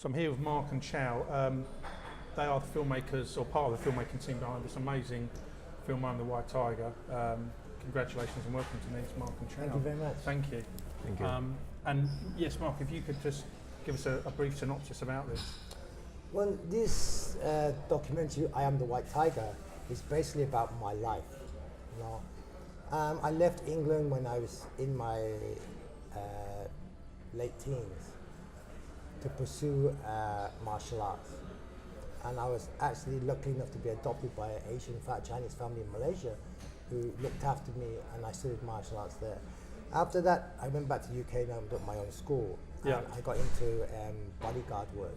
So I'm here with Mark and Chow. They are the filmmakers, or part of the filmmaking team behind this amazing film, I'm the White Tiger. Congratulations and welcome to Needs, Mark and Chow. Thank you very much. Thank you. Thank you. And yes, Mark, if you could just give us a brief synopsis about this. Well, this documentary, I Am the White Tiger, is basically about my life. You know, I left England when I was in my late teens to pursue martial arts. And I was actually lucky enough to be adopted by an Asian Chinese family in Malaysia who looked after me, and I studied martial arts there. After that, I went back to the UK and opened up my own school. Yeah. And I got into bodyguard work.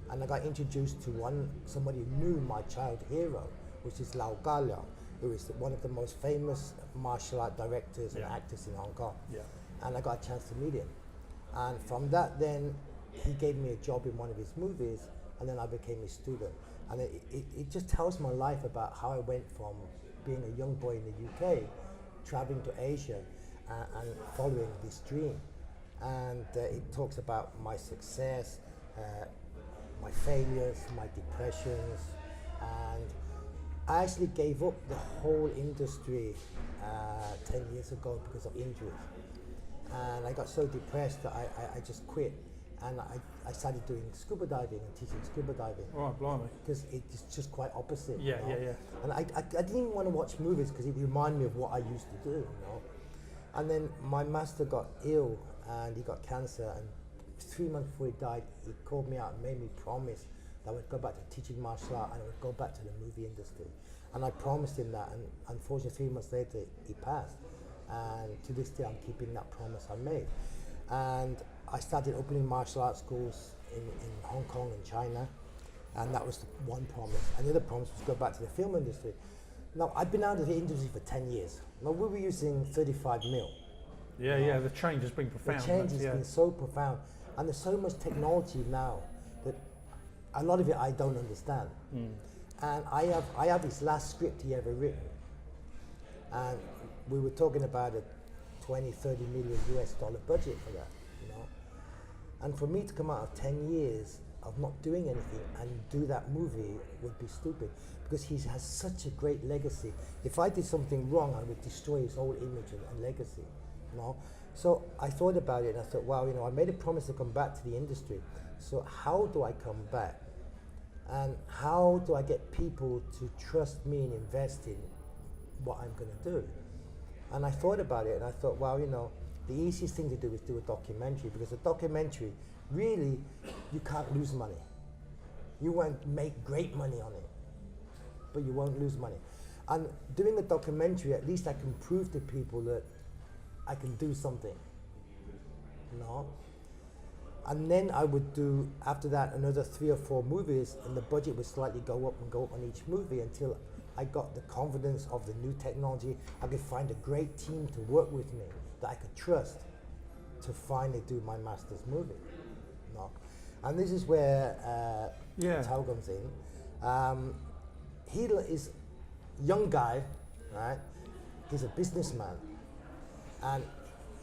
And I got introduced to somebody who knew my child hero, which is Lau Ka Leong, who is one of the most famous martial art directors and actors in Hong Kong. Yeah. And I got a chance to meet him. And from that then, he gave me a job in one of his movies, and then I became his student. And it just tells my life about how I went from being a young boy in the UK, traveling to Asia, and following this dream. And it talks about my success, my failures, my depressions, and I actually gave up the whole industry 10 years ago because of injuries. And I got so depressed that I just quit. And I started doing scuba diving and teaching scuba diving. Right, blimey. Because it's just quite opposite. Yeah, you know? yeah. And I didn't even want to watch movies because it reminded me of what I used to do, you know. And then my master got ill and he got cancer, and 3 months before he died, he called me out and made me promise that I would go back to teaching martial art and I would go back to the movie industry. And I promised him that, and unfortunately 3 months later he passed. And to this day I'm keeping that promise I made. And I started opening martial arts schools in Hong Kong and China, and that was the one promise. And the other promise was to go back to the film industry. Now, I've been out of the industry for 10 years. Now, we were using 35 mil. Yeah, yeah, the change has been profound. The change has been so profound. And there's so much technology now that a lot of it I don't understand. And I have this last script he ever written. And we were talking about a 20, 30 million US dollar budget for that, you know. And for me to come out of 10 years of not doing anything and do that movie would be stupid, because he has such a great legacy. If I did something wrong, I would destroy his whole image and legacy, you know. So I thought about it and I thought, wow, you know, I made a promise to come back to the industry. So how do I come back? And how do I get people to trust me and invest in what I'm going to do? And I thought about it and I thought, well, you know, the easiest thing to do is do a documentary, because a documentary, really, you can't lose money. You won't make great money on it, but you won't lose money. And doing a documentary, at least I can prove to people that I can do something, you know? And then I would do, after that, another 3 or 4 movies, and the budget would slightly go up on each movie until I got the confidence of the new technology. I could find a great team to work with me that I could trust to finally do my master's movie. You know? And this is where Tao comes in. He is a young guy, right? He's a businessman and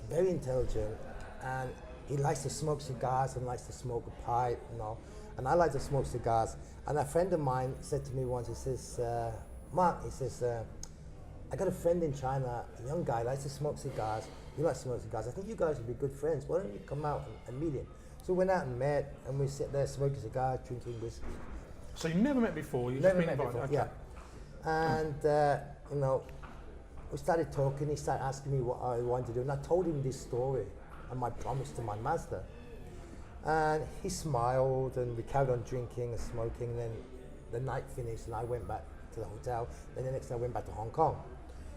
very intelligent, and he likes to smoke cigars and likes to smoke a pipe, you know. And I like to smoke cigars. And a friend of mine said to me once, he says, Mark, he says, I got a friend in China, a young guy, likes to smoke cigars. You like to smoke cigars. I think you guys would be good friends. Why don't you come out and meet him? So we went out and met, and we sit there smoking cigars, drinking whiskey. So you never met before? You've Never just been met invited? before, Okay. yeah. And, you know, we started talking. He started asking me what I wanted to do, and I told him this story and my promise to my master. And he smiled, and we carried on drinking and smoking. And then the night finished, and I went back to the hotel. Then the next day I went back to Hong Kong.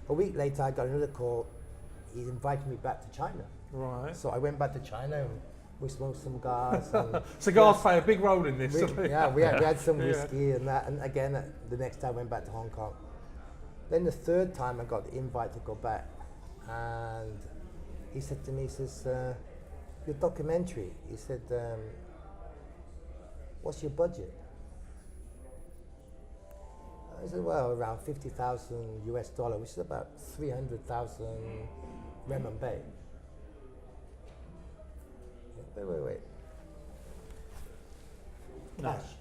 A week later, I got another call. He invited me back to China. Right. So I went back to China, and we smoked some cigars. And Cigars play a big role in this. we had some whiskey and that. And again, the next time I went back to Hong Kong. Then the third time I got the invite to go back, and he said to me, he says, your documentary, he said, what's your budget? I said, well, around 50,000 US dollar, which is about 300,000 renminbi. Wait. No. cash.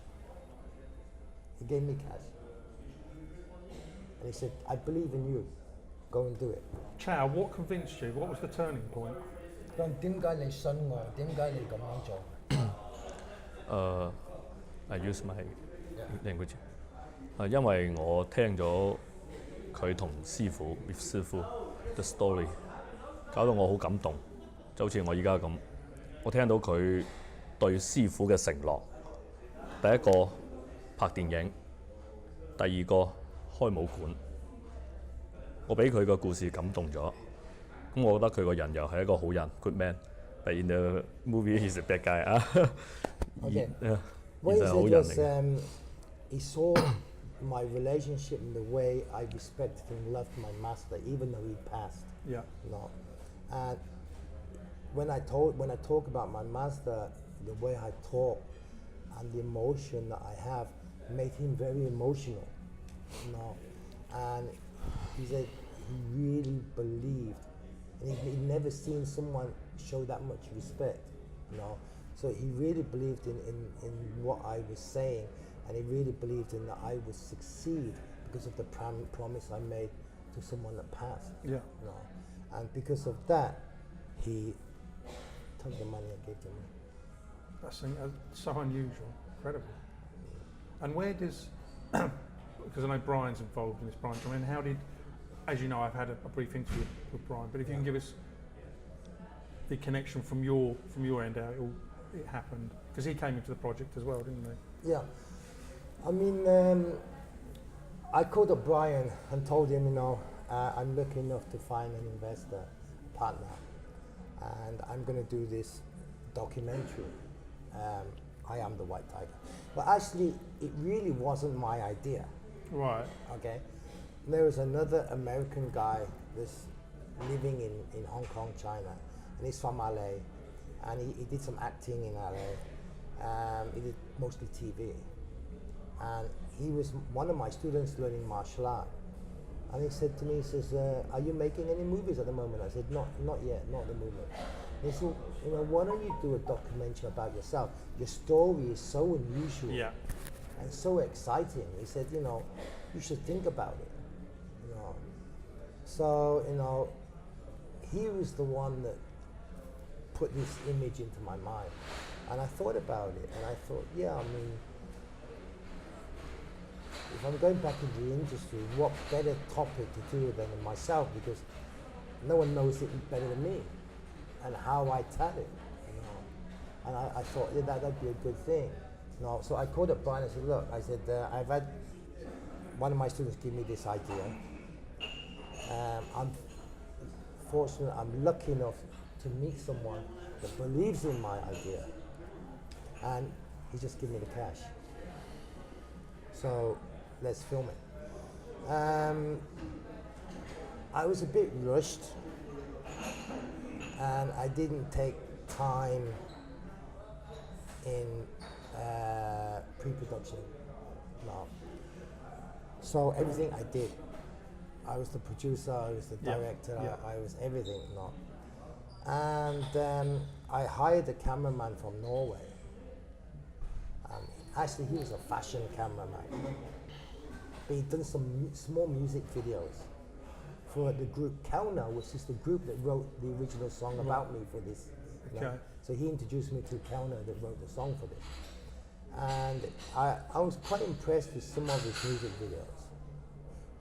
He gave me cash. And he said, I believe in you. Go and do it. Chow, what convinced you? What was the turning point? 佢話點解你信我？點解你咁樣做？ I use my language。因為我聽咗佢同師傅 with 師傅 the story， 搞到我好感動，就好似我依家咁。我聽到佢對師傅嘅承諾，第一個拍電影，第二個開武館。我俾佢個故事感動咗，咁我覺得佢個人又係一個好人 ，good man。But in the movie he's a bad guy 啊。Okay. He's a 好人嚟嘅。He saw my relationship in the way I respected and loved my master, even though he passed. Yeah. No. And when I talk about my master, the way I talk and the emotion that I have made him very emotional. No. And he said he really believed, and he'd never seen someone show that much respect. So he really believed in what I was saying, and he really believed in that I would succeed because of the promise I made to someone that passed. Yeah. And because of that, he took the money and gave to me. That's so unusual, incredible. And where does, because I know Brian's involved in this branch, I mean, how did, as you know, I've had a brief interview with Brian, but if you can give us the connection from your end, how it happened, because he came into the project as well, didn't he? Yeah. I mean, I called up Brian and told him, I'm lucky enough to find an investor, partner, and I'm going to do this documentary. I am the White Tiger. But actually, it really wasn't my idea. Right. Okay. There was another American guy that's living in Hong Kong, China, and he's from LA, and he did some acting in LA. He did mostly TV, and he was one of my students learning martial art. And he said to me, he says, are you making any movies at the moment? I said, not yet, not at the moment. He said, why don't you do a documentary about yourself? Your story is so unusual and so exciting. He said, you should think about it. So, he was the one that put this image into my mind. And I thought about it, and I thought, yeah, I mean, if I'm going back into the industry, what better topic to do than myself, because no one knows it better than me, and how I tell it, And I thought, yeah, that'd be a good thing. So I called up Brian and said, look, I've had one of my students give me this idea. I'm fortunate, I'm lucky enough to meet someone that believes in my idea, and he just gave me the cash. So let's film it. I was a bit rushed, and I didn't take time in pre-production. No. So everything I did, I was the producer, I was the director, I was everything. No. And I hired a cameraman from Norway. Actually, he was a fashion cameraman, but he'd done some small music videos for the group Kauna, which is the group that wrote the original song about me for this. Okay. So he introduced me to Kauna that wrote the song for this. And I was quite impressed with some of his music videos.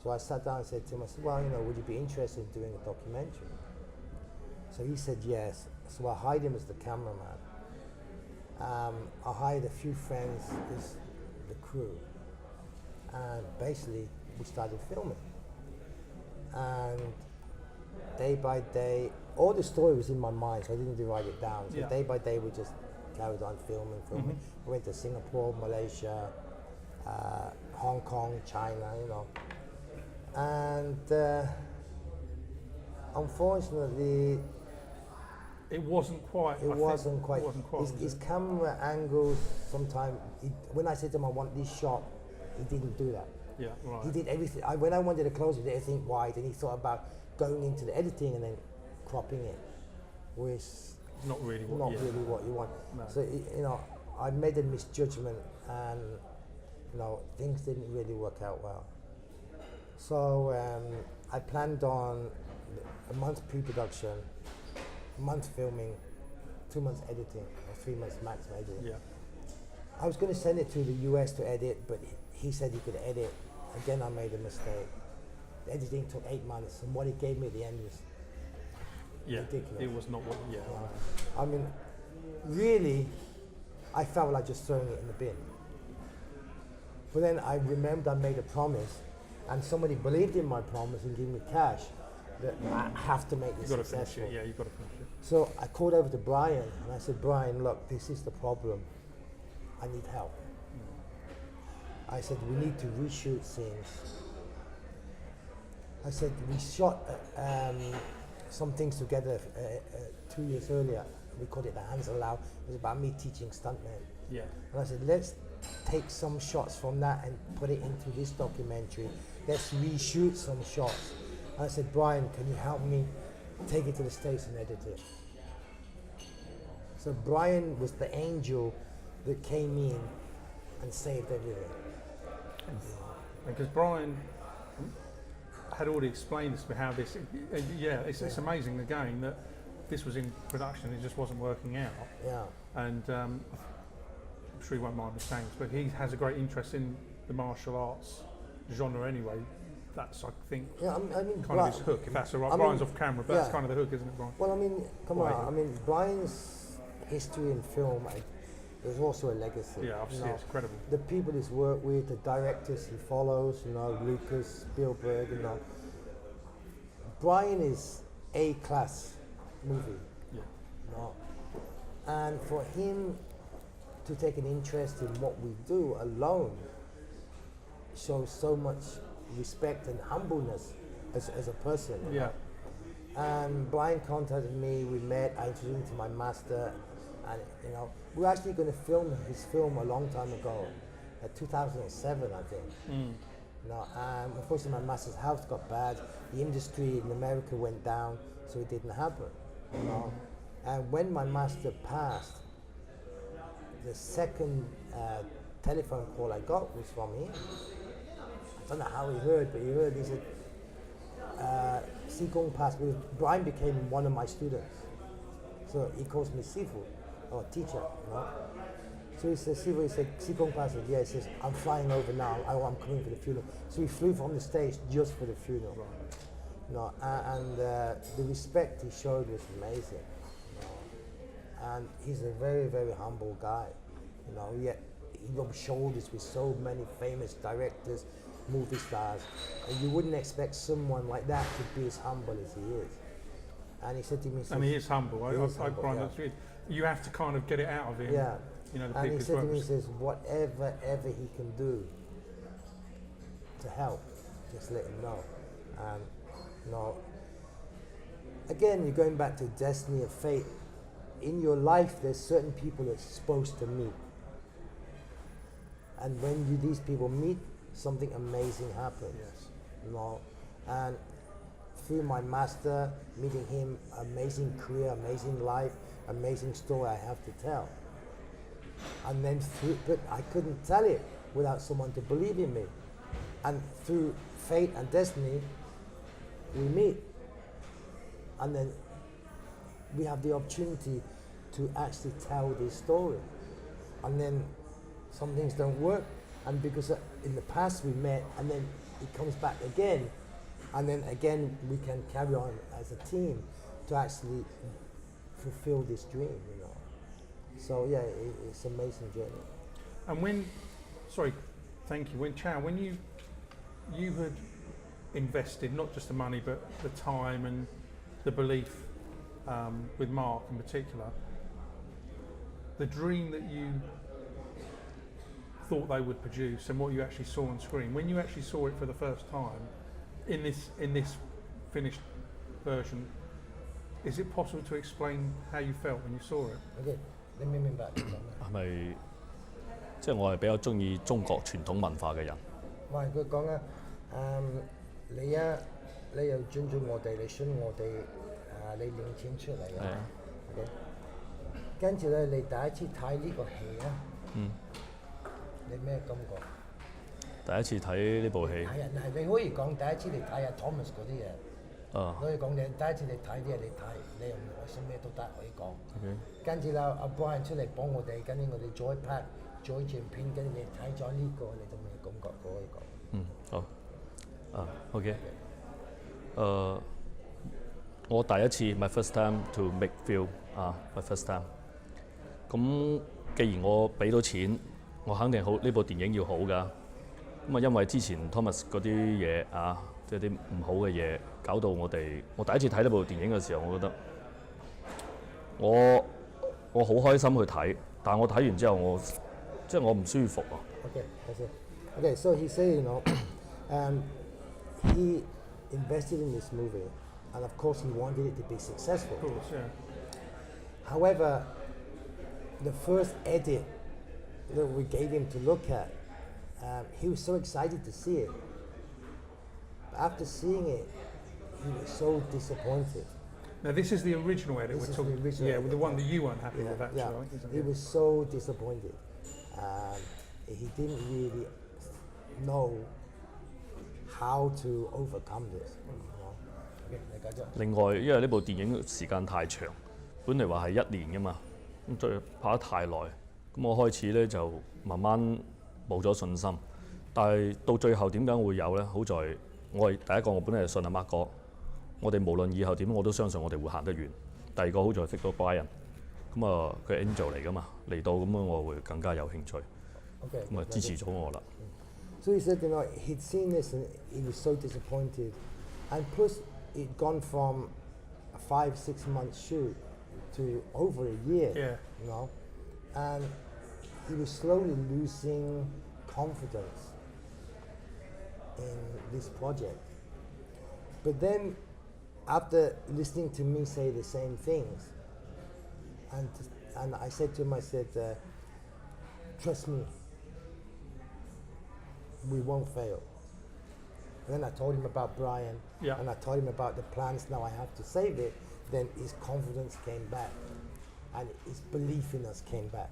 So I sat down and said to him, I said, well, would you be interested in doing a documentary? So he said yes. So I hired him as the cameraman. I hired a few friends as the crew, and basically we started filming. And day by day, all the story was in my mind, so I didn't write it down. So day by day we just carried on filming. We went to Singapore, Malaysia, Hong Kong, China, And unfortunately, it wasn't quite. His camera angles sometimes. When I said to him I want this shot, he didn't do that. Yeah, right. He did everything. When I wanted to close it, he did everything wide, and he thought about going into the editing and then cropping it, which not really what you want. No. So I made a misjudgment, and things didn't really work out well. So I planned on a month pre-production, a month filming, 2 months editing, or 3 months max editing. Yeah. I was going to send it to the US to edit, but he said he could edit. Again, I made a mistake. The editing took 8 months, and what he gave me at the end was ridiculous. It was not what. Yeah. I mean, really, I felt like just throwing it in the bin. But then I remembered I made a promise, and somebody believed in my promise and gave me cash that I have to make this You've got to successful. finish it. Yeah, you've got to finish it. So I called over to Brian and I said, Brian, look, this is the problem. I need help. I said, we need to reshoot scenes. I said, we shot some things together 2 years earlier. We called it the Hands Aloud. It was about me teaching stuntmen. Yeah. And I said, let's take some shots from that and put it into this documentary. Let's reshoot some shots. And I said, Brian, can you help me take it to the States and edit it? So Brian was the angel that came in and saved everything. Because Brian had already explained this to me how this. It's amazing again that this was in production. It just wasn't working out. Yeah. And I'm sure he won't mind me saying this, but he has a great interest in the martial arts genre anyway. That's, I think, Yeah, I mean, kind of his hook, if that's all right. I mean, Brian's off camera, but that's yeah. kind of the hook, isn't it, Brian? Well, I mean, come Why? on. I mean, Brian's history in film is also a legacy. Yeah, obviously, it's incredible. The people he's worked with, the directors he follows, Lucas, Spielberg, Brian is A-class movie. Yeah. And for him to take an interest in what we do alone shows so much respect and humbleness as a person. Yeah. And Brian contacted me, we met, I introduced him to my master, and we were actually going to film his film a long time ago, 2007 I think. And unfortunately my master's health got bad, the industry in America went down, so it didn't happen. And when my master passed, the second telephone call I got was from him. I don't know how he heard, but he said, Sikong passed, because Brian became one of my students. So he calls me Sifu, or teacher, So he says, Sifu, he said, Sikong passed. Yeah, he says, I'm flying over now, I'm coming for the funeral. So he flew from the States just for the funeral. And the respect he showed was amazing. And he's a very, very humble guy. Yet he rubs shoulders with so many famous directors, movie stars, and you wouldn't expect someone like that to be as humble as he is. And he said to me, And he is humble. Brian, yeah. You have to kind of get it out of him. Yeah. The And people he he's said to worked me, he with. says, whatever ever he can do to help, just let him know. And again, you're going back to destiny and fate. In your life, there's certain people that's supposed to meet. And when these people meet, something amazing happens. Yes. And through my master, meeting him, amazing career, amazing life, amazing story I have to tell. And then but I couldn't tell it without someone to believe in me. And through fate and destiny, we meet. And then we have the opportunity to actually tell this story. And then some things don't work, and because in the past we met, and then it comes back again, and then again we can carry on as a team to actually fulfill this dream, So yeah, it's an amazing journey. And thank you. When you had invested not just the money but the time and the belief with Mark in particular, the dream that you thought they would produce and what you actually saw on screen, when you actually saw it for the first time in this finished version, is it possible to explain how you felt when you saw it? Okay, let me back. 係咪即係我係比較中意中國傳統文化嘅人？喂，佢講啊，你又尊重我哋，你信我哋，你領錢出嚟啊。跟住咧，你第一次睇呢個戲啊，你咩感覺？第一次睇呢部戲，係啊，係你可以講第一次你睇下 Thomas 嗰啲嘢，啊可以講你第一次你睇啲嘢你睇，你又唔開心咩都得可以講。 ，OK，跟住啦，阿 Brian 出嚟幫我哋，跟住我哋再拍再轉片，跟住你睇咗呢個你就咩感覺可以講。嗯，好，啊，OK，我第一次 my first time to make film 啊，my first time。咁既然我俾到錢，我肯定好呢部電影要好㗎。咁啊，因為之前 Thomas 嗰啲嘢啊，即係啲唔好嘅嘢，搞到我第一次睇呢部電影嘅時候，我覺得我好開心去睇，但係我睇完之後我唔舒服啊。Okay, that's it. Okay, so he said, he invested in this movie, and of course he wanted it to be successful. Of course, yeah. However, the first edit that we gave him to look at, he was so excited to see it. After seeing it, he was so disappointed. Now this is the original edit This we're is talking. the original yeah, with the edit, one yeah. that you weren't happy with actually. Yeah, I think, isn't he it? was so disappointed. He didn't really know how to overcome this. Okay, 你繼續。另外，因為呢部電影時間太長，本嚟話係1年㗎嘛，咁再拍得太耐，咁我開始咧就慢慢冇咗信心。但係到最後點解會有咧？好在我係第一個，我本嚟係信阿 Mark 哥，我哋無論以後點，我都相信我哋會行得遠。第二個好在識到 Brian，咁啊佢係 Angel 嚟㗎嘛，嚟到咁我會更加有興趣，咁啊支持咗我啦。So he said, he'd seen this and he was so disappointed, and plus it'd gone from a 5-6 month shoot to over a year. Yeah. And he was slowly losing confidence in this project. But then, after listening to me say the same things, and I said to him, I said, trust me, we won't fail. And then I told him about Brian, Yeah. and I told him about the plans. Now I have to save it. Then his confidence came back, and his belief in us came back.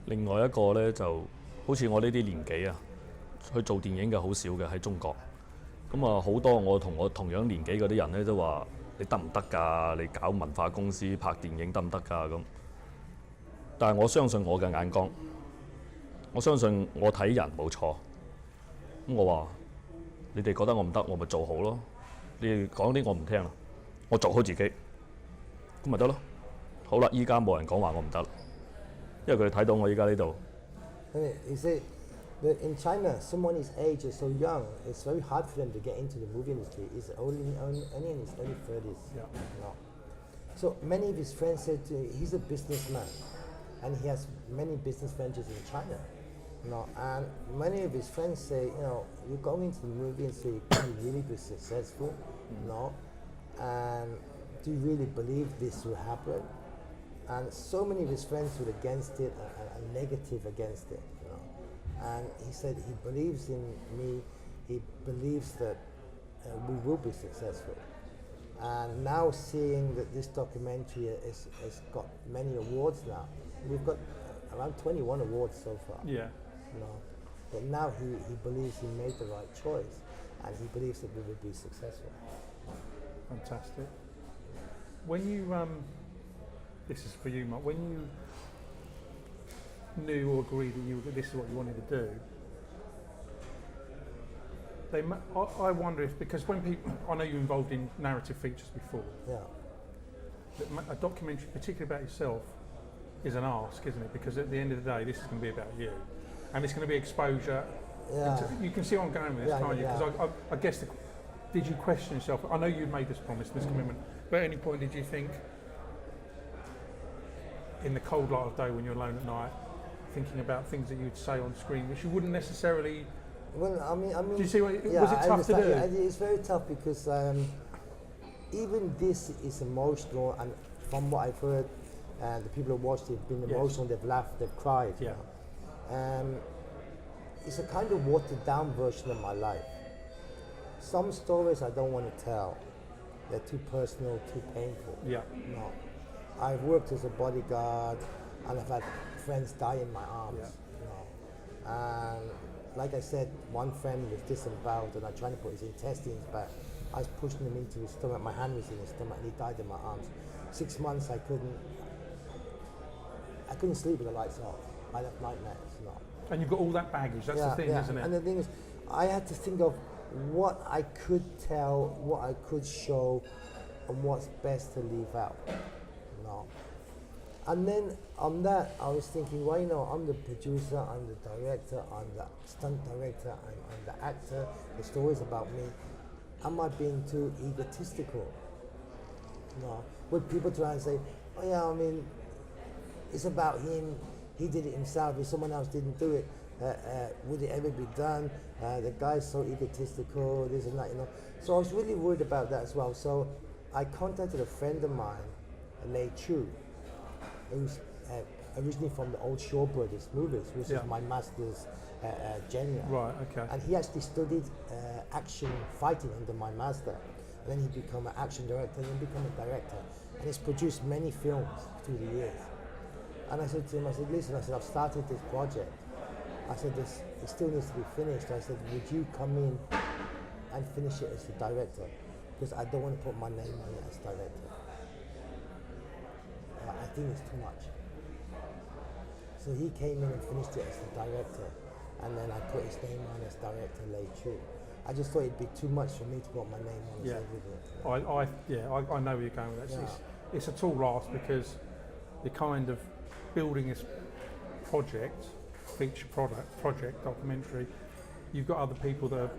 另外一個咧就好似我呢啲年紀啊，去做電影嘅好少嘅喺中國。咁啊好多我同我同樣年紀嗰啲人咧都話：你得唔得㗎？你搞文化公司拍電影得唔得㗎？咁，但係我相信我嘅眼光，我相信我睇人冇錯。咁我話：你哋覺得我唔得，我咪做好咯。你哋講啲我唔聽啦，我做好自己，咁咪得咯。好啦，依家冇人講話我唔得，因為佢哋睇到我依家呢度。And he said that in China, someone his age is so young, it's very hard for them to get into the movie industry. He's only in his early 30s. Yeah. So many of his friends said he's a businessman, and he has many business ventures in China. And many of his friends say, you're going into the movie industry, can you really be successful? And do you really believe this will happen? And so many of his friends were against it and negative against it. And he said he believes in me. He believes that we will be successful. And now seeing that this documentary has got many awards now, we've got around 21 awards so far. Yeah. But now he believes he made the right choice, and he believes that we will be successful. Fantastic. When you this is for you, Mark. When you knew or agreed that this is what you wanted to do, I wonder if, because when people, I know you're involved in narrative features before. Yeah. That a documentary, particularly about yourself, is an ask, isn't it? Because at the end of the day, this is going to be about you, and it's going to be exposure. Yeah. You can see where I'm going with this, Yeah, can't you? yeah. Because I guess, did you question yourself? I know you'd made this promise, this commitment, but at any point did you think, in the cold light of day when you're alone at night, thinking about things that you'd say on screen, which you wouldn't necessarily? Well, I mean, do you see what? yeah, Was it tough to do? Yeah, it's very tough because even this is emotional, and from what I've heard, the people who watched it have been emotional. They've laughed, they've cried. Yeah. It's a kind of watered down version of my life. Some stories I don't want to tell. They're too personal, too painful. Yeah. I've worked as a bodyguard, and I've had friends die in my arms. Yeah. And like I said, one friend was disemboweled, and I tried to put his intestines back. I was pushing him into his stomach. My hand was in his stomach, and he died in my arms. 6 months, I couldn't sleep with the lights off. I'd have nightmares. No. And you've got all that baggage. That's the thing, isn't it? And the thing is, I had to think of what I could tell, what I could show, and what's best to leave out. No. And then on that, I was thinking, well, you know, I'm the producer, I'm the director, I'm the stunt director, I'm the actor. The story's about me. Am I being too egotistical? No. Would people try and say, oh yeah, I mean, it's about him, he did it himself, if someone else didn't do it, would it ever be done? The guy's so egotistical, this and that, you know. So I was really worried about that as well. So I contacted a friend of mine, Lei Chu, who's originally from the old Shaw Brothers movies, which is my master's genre. Right, okay. And he actually studied action fighting under my master. And then he became an action director, and then become a director. And he's produced many films through the years. And I said to him, I said, listen, I said, I've started this project. I said, it still needs to be finished. I said, would you come in and finish it as the director? Because I don't want to put my name on it as director. I think it's too much. So he came in and finished it as the director. And then I put his name on as director, Lei Chu. I just thought it'd be too much for me to put my name on as everything. I know where you're going with that. Yeah. It's a tall ask because you're kind of building this project, feature project, documentary. You've got other people that have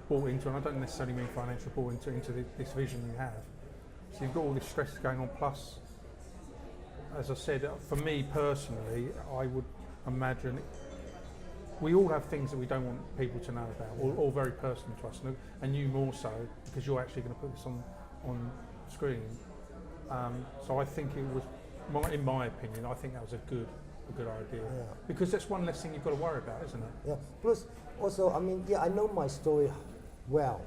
bought into, and I don't necessarily mean financial, bought into this vision you have. So you've got all this stress going on. Plus, as I said, for me personally, I would imagine we all have things that we don't want people to know about, or very personal to us, and you more so because you're actually going to put this on screen. So I think it was, in my opinion, I think that was a good idea, because that's one less thing you've got to worry about, isn't it? Yeah. Plus, also, I mean, I know my story well,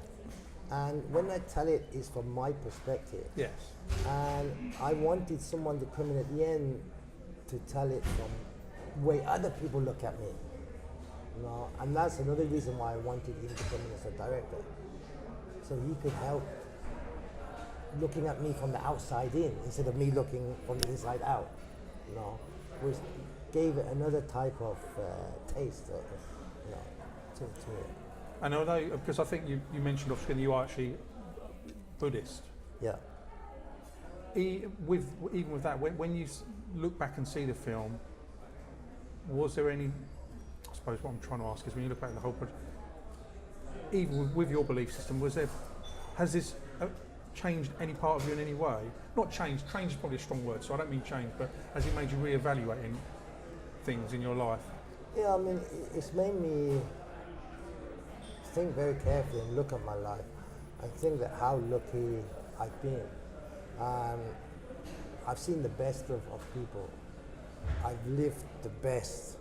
and when I tell it, it's from my perspective. Yes. And I wanted someone to come in at the end to tell it from the way other people look at me. You know? And that's another reason why I wanted him to come in as a director, so he could help looking at me from the outside in instead of me looking from the inside out. You know, which gave it another type of taste, you know, to it. And although, because I think you mentioned off screen you are actually Buddhist. Yeah. Even with that, when you look back and see the film, was there any? I suppose what I'm trying to ask is, when you look back at the whole project, even with your belief system, has this changed any part of you in any way? Not changed. Change is probably a strong word, so I don't mean change, but has it made you reevaluate things in your life? Yeah, I mean, it's made me think very carefully and look at my life and think that how lucky I've been. I've seen the best of people. I've lived the best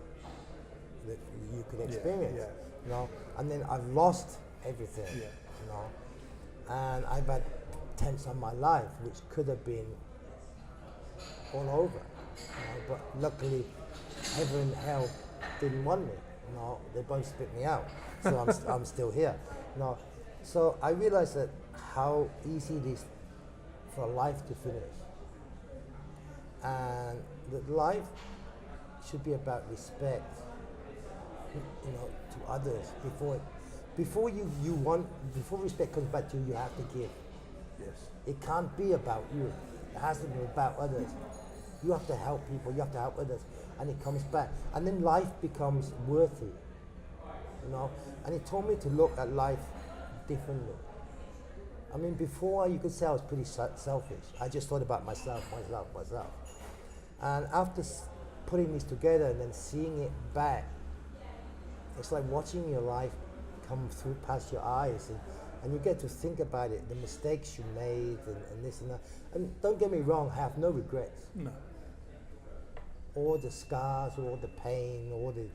that you could experience, you know. And then I've lost everything, you know. And I've had attempts on my life which could have been all over, you know. But luckily, heaven and hell didn't want me. You know, they both spit me out, so I'm still here. You know, so I realized that how easy it is for life to finish, and that life should be about respect, you know, to others. Before respect comes back to you, you have to give. Yes. It can't be about you. It has to be about others. You have to help people. You have to help others, and it comes back. And then life becomes worthy, you know. And it taught me to look at life differently. I mean, before you could say I was pretty selfish. I just thought about myself. And after putting this together and then seeing it back, it's like watching your life come through past your eyes, and you get to think about it, the mistakes you made, and this and that. And don't get me wrong, I have no regrets. No. All the scars, all the pain, all the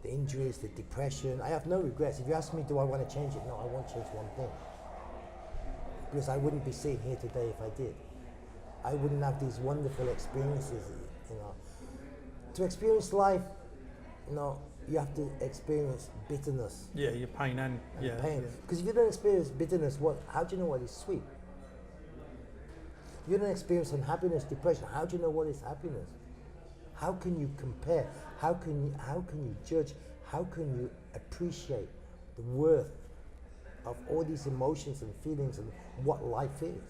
injuries, the depression, I have no regrets. If you ask me, do I want to change it? No, I won't change one thing. Because I wouldn't be sitting here today if I did. I wouldn't have these wonderful experiences, you know. To experience life, you know, you have to experience bitterness Yeah, your pain and yeah, pain. yeah. Because if you don't experience bitterness, how do you know what is sweet? You don't experience unhappiness, depression. How do you know what is happiness? How can you compare? How can you judge? How can you appreciate the worth of all these emotions and feelings and what life is?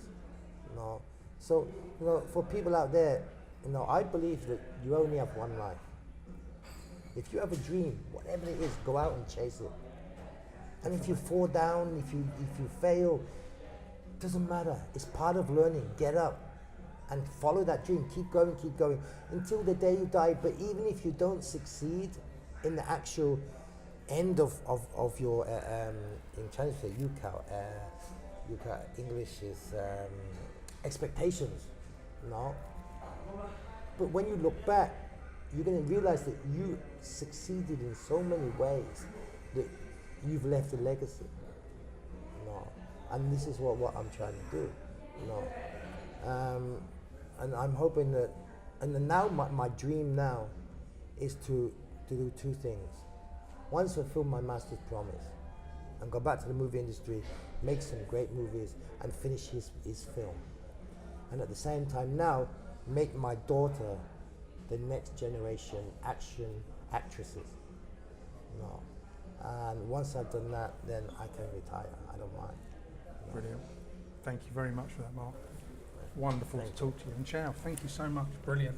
You know? So, you know, for people out there, you know, I believe that you only have one life. If you have a dream, whatever it is, go out and chase it. And if you fall down, if you fail, doesn't matter. It's part of learning. Get up and follow that dream. Keep going until the day you die. But even if you don't succeed in the actual end of your in Chinese say yuka English is expectations, no. But when you look back, you're going to realize that you succeeded in so many ways that you've left a legacy. No. And this is what I'm trying to do, you know. And I'm hoping that, and then now my dream now is to do two things. One is fulfill my master's promise and go back to the movie industry, make some great movies and finish his film. And at the same time now, make my daughter the next generation action actresses. No. And once I've done that, then I can retire. I don't mind. Brilliant. Thank you very much for that, Mark. Wonderful to talk to you. And Chow, thank you so much. Brilliant.